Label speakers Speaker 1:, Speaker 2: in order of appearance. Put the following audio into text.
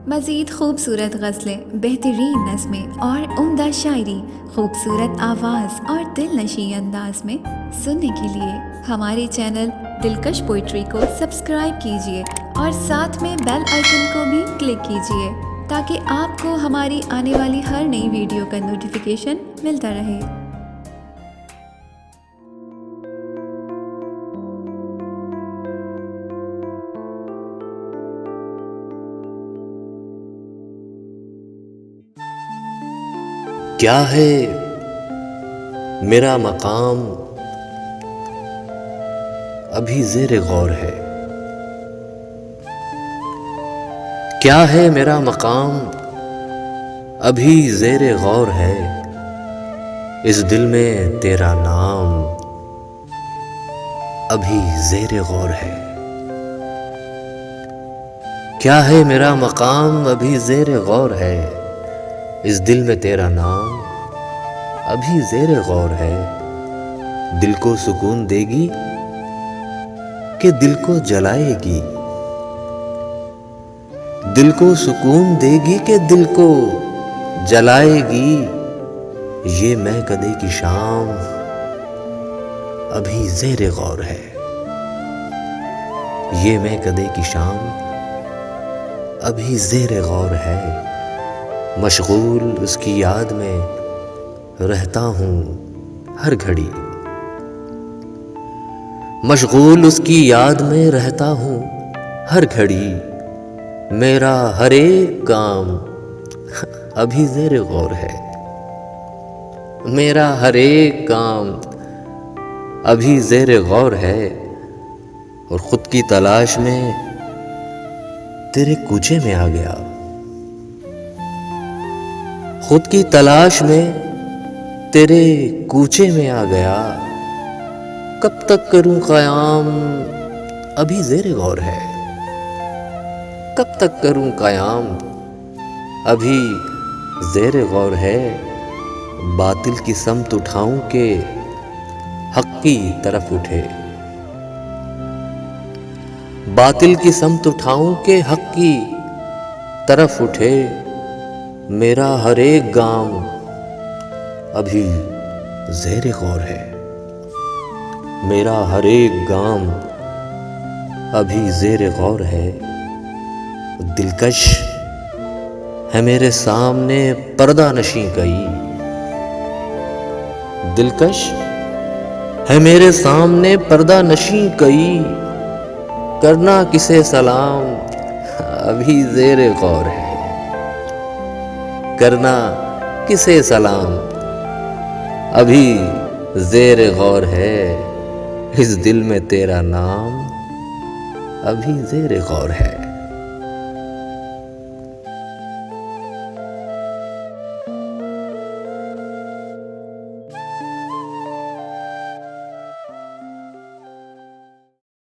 Speaker 1: मज़ीद खूबसूरत गज़लें, बेहतरीन नज़्में और उम्दा शायरी, खूबसूरत आवाज़ और दिलनशी अंदाज में सुनने के लिए हमारे चैनल दिलकश पोइट्री को सब्सक्राइब कीजिए और साथ में बेल आइकन को भी क्लिक कीजिए ताकि आपको हमारी आने वाली हर नई वीडियो का नोटिफिकेशन मिलता रहे।
Speaker 2: क्या है मेरा मकाम अभी ज़ेरे गौर है। क्या है मेरा मकाम अभी ज़ेरे गौर है। इस दिल में तेरा नाम अभी ज़ेरे गौर है। क्या है मेरा मकाम अभी ज़ेरे गौर है। इस दिल में तेरा नाम अभी ज़ेरे गौर है। दिल को सुकून देगी कि दिल को जलाएगी। दिल को सुकून देगी कि दिल को जलाएगी। ये मैं कदे की शाम अभी ज़ेरे गौर है। ये मैं कदे की शाम अभी ज़ेरे गौर है। मशगूल उसकी याद में रहता हूँ हर घड़ी। मशगूल उसकी याद में रहता हूँ हर घड़ी। मेरा हर एक काम अभी ज़ेरे गौर है। मेरा हर एक काम अभी ज़ेरे गौर है। और खुद की तलाश में तेरे कूचे में आ गया। खुद की तलाश में तेरे कूचे में आ गया। कब तक करूं क़याम अभी ज़ेरे गौर है। कब तक करूं क़याम अभी ज़ेरे गौर है। बातिल की समत उठाऊं के हक़ की तरफ उठे। बातिल की समत उठाऊं के हक़ की तरफ उठे। मेरा हर एक गाम अभी ज़ेरे गौर है। मेरा हर एक गाम अभी ज़ेरे गौर है। दिलकश है मेरे सामने पर्दा नशी कई। दिलकश है मेरे सामने पर्दा नशी कई। करना किसे सलाम अभी ज़ेरे गौर है। करना किसे सलाम अभी ज़ेरे गौर है। इस दिल में तेरा नाम अभी ज़ेरे गौर है।